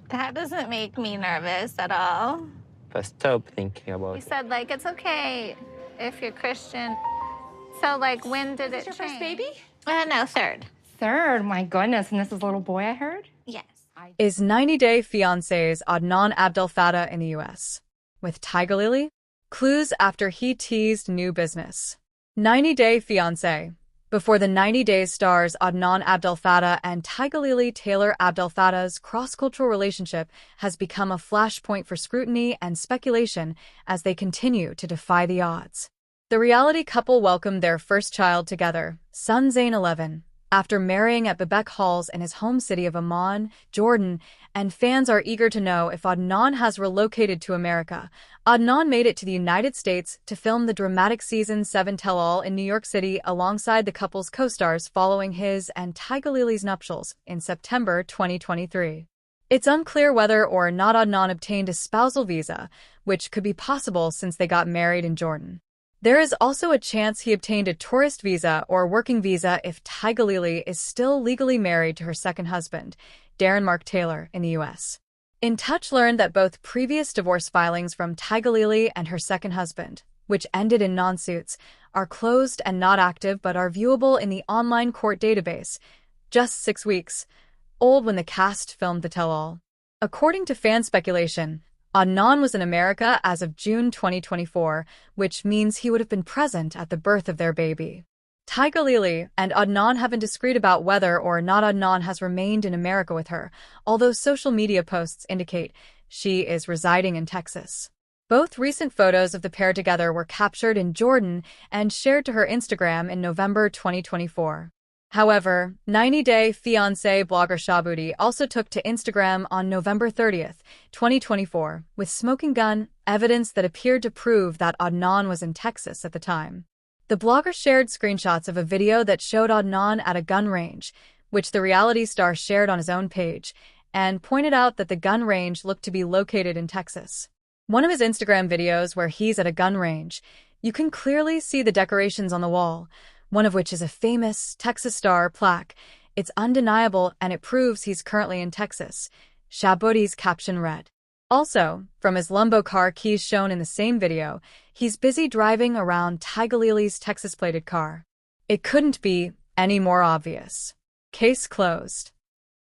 That doesn't make me nervous at all. But stop thinking about You it. said, like, it's okay if you're Christian. So, like, when did it your change? first baby? No, third. Third, my goodness. And this is a little boy, I heard? Yes. Is 90 Day Fiancé's Adnan Abdel Fattah in the US? With Tigerlily? Clues after he teased new business. 90 Day Fiancé. Before the 90 Days stars Adnan Abdel Fattah and Tigerlily Taylor Abdel Fattah's cross-cultural relationship has become a flashpoint for scrutiny and speculation as they continue to defy the odds. The reality couple welcomed their first child together, son Zayn 11, after marrying at Bebek Halls in his home city of Amman, Jordan, and fans are eager to know if Adnan has relocated to America. Adnan made it to the United States to film the dramatic Season 7 tell-all in New York City alongside the couple's co-stars following his and Tigerlily's nuptials in September 2023. It's unclear whether or not Adnan obtained a spousal visa, which could be possible since they got married in Jordan. There is also a chance he obtained a tourist visa or working visa if Tigerlily is still legally married to her second husband, Darren Mark Taylor, in the U.S. In Touch learned that both previous divorce filings from Tigerlily and her second husband, which ended in non-suits, are closed and not active but are viewable in the online court database, just 6 weeks old when the cast filmed the tell-all. According to fan speculation, Adnan was in America as of June 2024, which means he would have been present at the birth of their baby. Tigerlily and Adnan have been discreet about whether or not Adnan has remained in America with her, although social media posts indicate she is residing in Texas. Both recent photos of the pair together were captured in Jordan and shared to her Instagram in November 2024. However, 90 Day Fiancé blogger Shaboodi also took to Instagram on November 30th, 2024, with smoking gun evidence that appeared to prove that Adnan was in Texas at the time. The blogger shared screenshots of a video that showed Adnan at a gun range, which the reality star shared on his own page, and pointed out that the gun range looked to be located in Texas. One of his Instagram videos where he's at a gun range, you can clearly see the decorations on the wall, one of which is a famous Texas Star plaque. It's undeniable and it proves he's currently in Texas, Shaboodi's caption read. Also, from his Lumbo car keys shown in the same video, he's busy driving around Tigerlily's Texas-plated car. It couldn't be any more obvious. Case closed.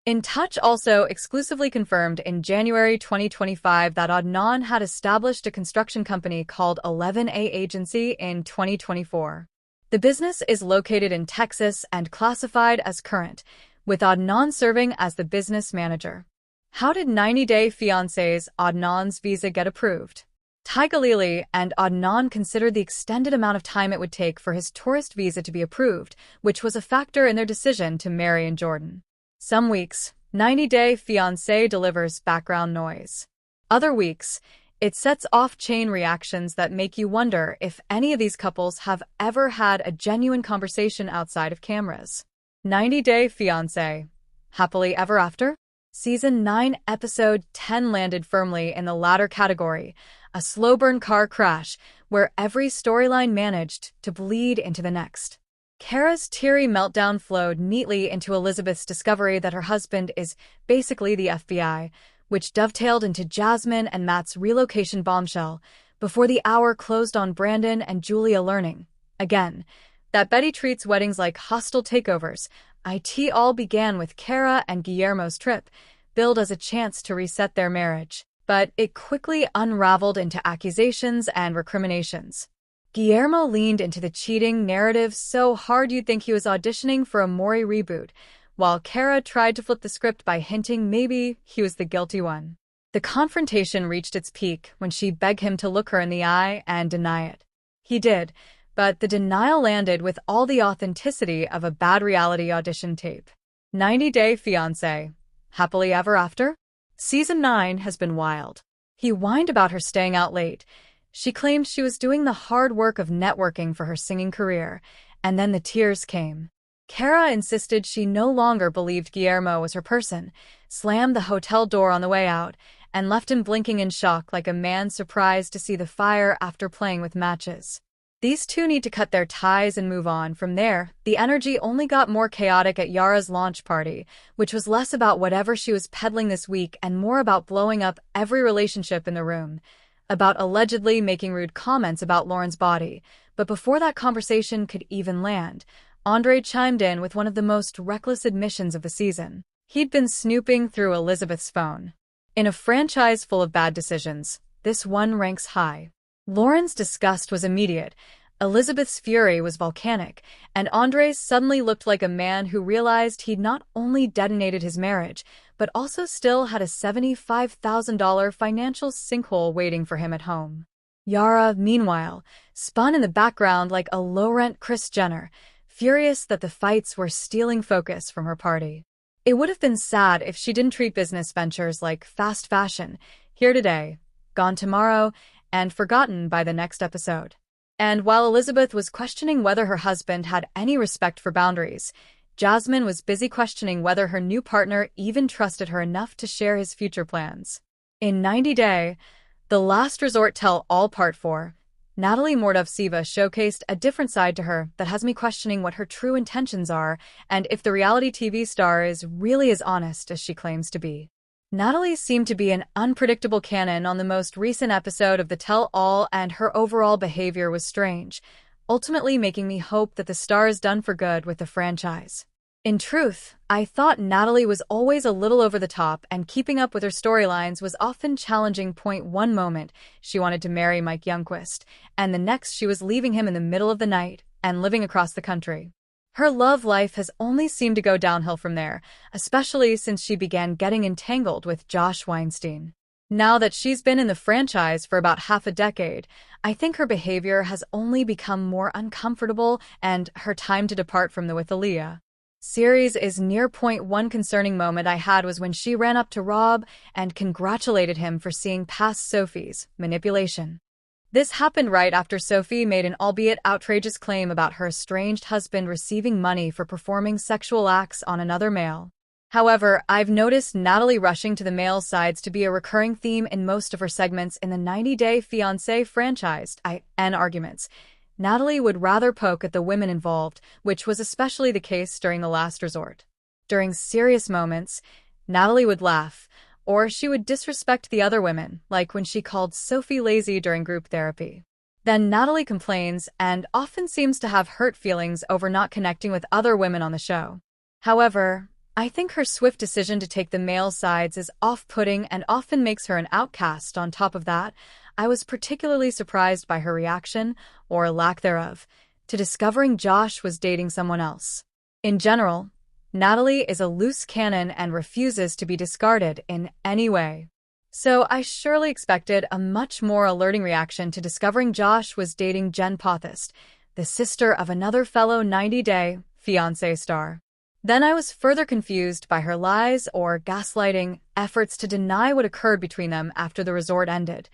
In Touch also exclusively confirmed in January 2025 that Adnan had established a construction company called 11A Agency in 2024. The business is located in Texas and classified as current, with Adnan serving as the business manager. How did 90 Day Fiancé's Adnan's visa get approved? Tigerlily and Adnan considered the extended amount of time it would take for his tourist visa to be approved, which was a factor in their decision to marry in Jordan. Some weeks, 90 Day Fiancé delivers background noise. Other weeks, it sets off chain reactions that make you wonder if any of these couples have ever had a genuine conversation outside of cameras. 90 Day Fiancé. Happily Ever After? Season 9, Episode 10 landed firmly in the latter category, a slow-burn car crash where every storyline managed to bleed into the next. Kara's teary meltdown flowed neatly into Elizabeth's discovery that her husband is basically the FBI, which dovetailed into Jasmine and Matt's relocation bombshell before the hour closed on Brandon and Julia learning, again, that Betty treats weddings like hostile takeovers. It all began with Kara and Guillermo's trip, billed as a chance to reset their marriage, but it quickly unraveled into accusations and recriminations. Guillermo leaned into the cheating narrative so hard you'd think he was auditioning for a Maury reboot, while Kara tried to flip the script by hinting maybe he was the guilty one. The confrontation reached its peak when she begged him to look her in the eye and deny it. He did, but the denial landed with all the authenticity of a bad reality audition tape. 90 Day Fiancé. Happily Ever After? Season 9 has been wild. He whined about her staying out late. She claimed she was doing the hard work of networking for her singing career, and then the tears came. Kara insisted she no longer believed Guillermo was her person, slammed the hotel door on the way out, and left him blinking in shock like a man surprised to see the fire after playing with matches. These two need to cut their ties and move on. From there, the energy only got more chaotic at Yara's launch party, which was less about whatever she was peddling this week and more about blowing up every relationship in the room, about allegedly making rude comments about Lauren's body. But before that conversation could even land, Andre chimed in with one of the most reckless admissions of the season. He'd been snooping through Elizabeth's phone. In a franchise full of bad decisions, this one ranks high. Lauren's disgust was immediate, Elizabeth's fury was volcanic, and Andre's suddenly looked like a man who realized he'd not only detonated his marriage, but also still had a $75,000 financial sinkhole waiting for him at home. Yara, meanwhile, spun in the background like a low-rent Kris Jenner, furious that the fights were stealing focus from her party. It would have been sad if she didn't treat business ventures like fast fashion, here today, gone tomorrow, and forgotten by the next episode. And while Elizabeth was questioning whether her husband had any respect for boundaries, Jasmine was busy questioning whether her new partner even trusted her enough to share his future plans. In 90 Day, The Last Resort Tell-All Part 4, Natalie Mordovtseva showcased a different side to her that has me questioning what her true intentions are and if the reality TV star is really as honest as she claims to be. Natalie seemed to be an unpredictable canon on the most recent episode of The Tell-All, and her overall behavior was strange, ultimately making me hope that the star is done for good with the franchise. In truth, I thought Natalie was always a little over the top, and keeping up with her storylines was often challenging. One moment, she wanted to marry Mike Youngquist, and the next she was leaving him in the middle of the night and living across the country. Her love life has only seemed to go downhill from there, especially since she began getting entangled with Josh Weinstein. Now that she's been in the franchise for about half a decade, I think her behavior has only become more uncomfortable, and her time to depart from the With Aaliyah series is near. One concerning moment I had was when she ran up to Rob and congratulated him for seeing past Sophie's manipulation. This happened right after Sophie made an albeit outrageous claim about her estranged husband receiving money for performing sexual acts on another male. However, I've noticed Natalie rushing to the male sides to be a recurring theme in most of her segments in the 90 Day Fiancé franchise and arguments. Natalie would rather poke at the women involved, which was especially the case during The Last Resort. During serious moments, Natalie would laugh, or she would disrespect the other women, like when she called Sophie lazy during group therapy. Then Natalie complains and often seems to have hurt feelings over not connecting with other women on the show. However, I think her swift decision to take the male sides is off-putting and often makes her an outcast. On top of that, I was particularly surprised by her reaction, or lack thereof, to discovering Josh was dating someone else. In general, Natalie is a loose cannon and refuses to be discarded in any way. So I surely expected a much more alerting reaction to discovering Josh was dating Jen Pothast, the sister of another fellow 90 Day Fiancé star. Then I was further confused by her lies or gaslighting efforts to deny what occurred between them after the resort ended.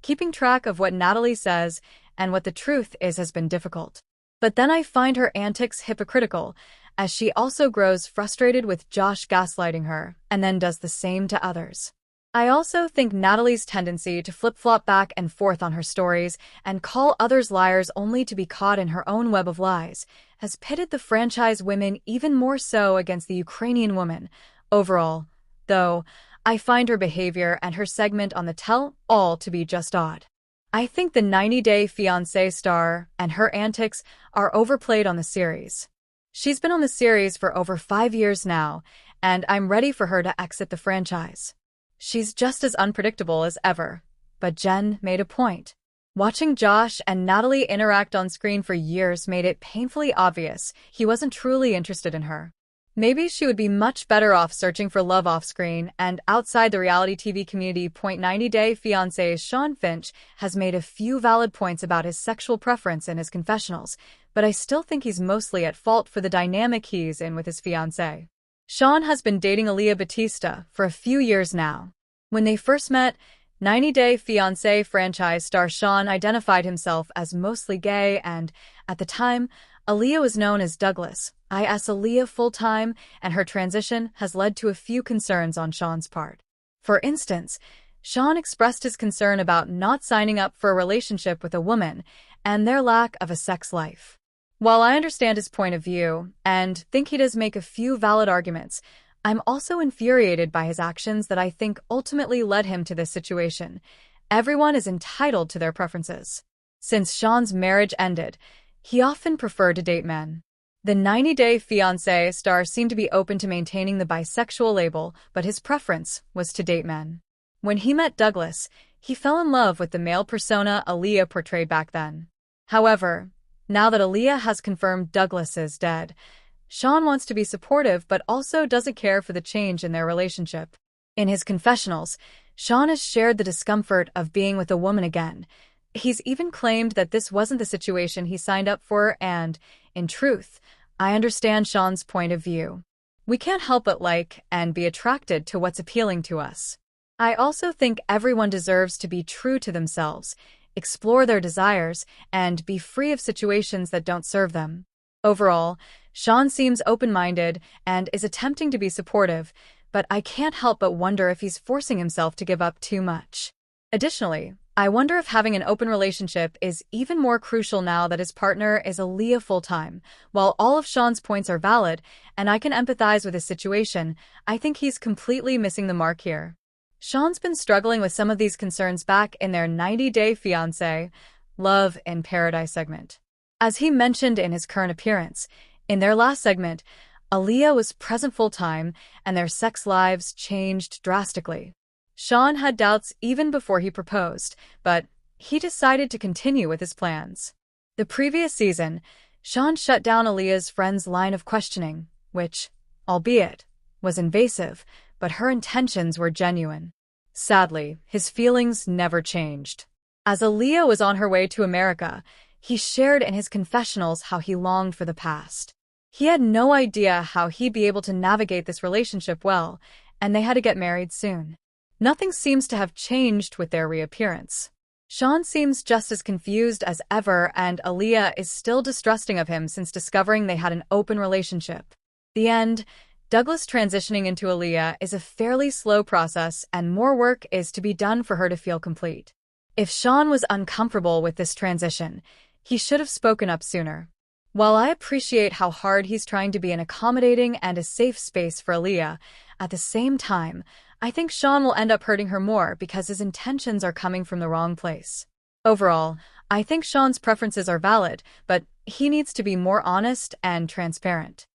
Keeping track of what Natalie says and what the truth is has been difficult. But then I find her antics hypocritical, as she also grows frustrated with Josh gaslighting her and then does the same to others. I also think Natalie's tendency to flip-flop back and forth on her stories and call others liars only to be caught in her own web of lies has pitted the franchise women even more so against the Ukrainian woman. Overall, though, I find her behavior and her segment on the Tell-All to be just odd. I think the 90 Day Fiancé star and her antics are overplayed on the series. She's been on the series for over 5 years now, and I'm ready for her to exit the franchise. She's just as unpredictable as ever. But Jen made a point. Watching Josh and Natalie interact on screen for years made it painfully obvious he wasn't truly interested in her. Maybe she would be much better off searching for love off-screen and outside the reality TV community. 90 Day Fiancé's Sean Finch has made a few valid points about his sexual preference in his confessionals, but I still think he's mostly at fault for the dynamic he's in with his fiancée. Sean has been dating Aaliyah Batista for a few years now. When they first met, 90 Day Fiancé franchise star Sean identified himself as mostly gay and, at the time, Aaliyah was known as Douglas, is Aaliyah full-time, and her transition has led to a few concerns on Sean's part. For instance, Sean expressed his concern about not signing up for a relationship with a woman and their lack of a sex life. While I understand his point of view and think he does make a few valid arguments, I'm also infuriated by his actions that I think ultimately led him to this situation. Everyone is entitled to their preferences. Since Sean's marriage ended, he often preferred to date men. The 90-Day Fiancé star seemed to be open to maintaining the bisexual label, but his preference was to date men. When he met Douglas, he fell in love with the male persona Aaliyah portrayed back then. However, now that Aaliyah has confirmed Douglas is dead, Sean wants to be supportive but also doesn't care for the change in their relationship. In his confessionals, Sean has shared the discomfort of being with a woman again. He's even claimed that this wasn't the situation he signed up for and, in truth, I understand Sean's point of view. We can't help but like and be attracted to what's appealing to us. I also think everyone deserves to be true to themselves, explore their desires, and be free of situations that don't serve them. Overall, Sean seems open-minded and is attempting to be supportive, but I can't help but wonder if he's forcing himself to give up too much. Additionally, I wonder if having an open relationship is even more crucial now that his partner is Aaliyah full-time. While all of Sean's points are valid, and I can empathize with his situation, I think he's completely missing the mark here. Sean's been struggling with some of these concerns back in their 90-Day Fiancé, Love in Paradise segment. As he mentioned in his current appearance, in their last segment, Aaliyah was present full-time and their sex lives changed drastically. Sean had doubts even before he proposed, but he decided to continue with his plans. The previous season, Sean shut down Aaliyah's friend's line of questioning, which, albeit, was invasive, but her intentions were genuine. Sadly, his feelings never changed. As Aaliyah was on her way to America, he shared in his confessionals how he longed for the past. He had no idea how he'd be able to navigate this relationship well, and they had to get married soon. Nothing seems to have changed with their reappearance. Sean seems just as confused as ever, and Aaliyah is still distrusting of him since discovering they had an open relationship. The end. Douglas transitioning into Aaliyah is a fairly slow process, and more work is to be done for her to feel complete. If Sean was uncomfortable with this transition, he should have spoken up sooner. While I appreciate how hard he's trying to be an accommodating and a safe space for Aaliyah, at the same time, I think Sean will end up hurting her more because his intentions are coming from the wrong place. Overall, I think Sean's preferences are valid, but he needs to be more honest and transparent.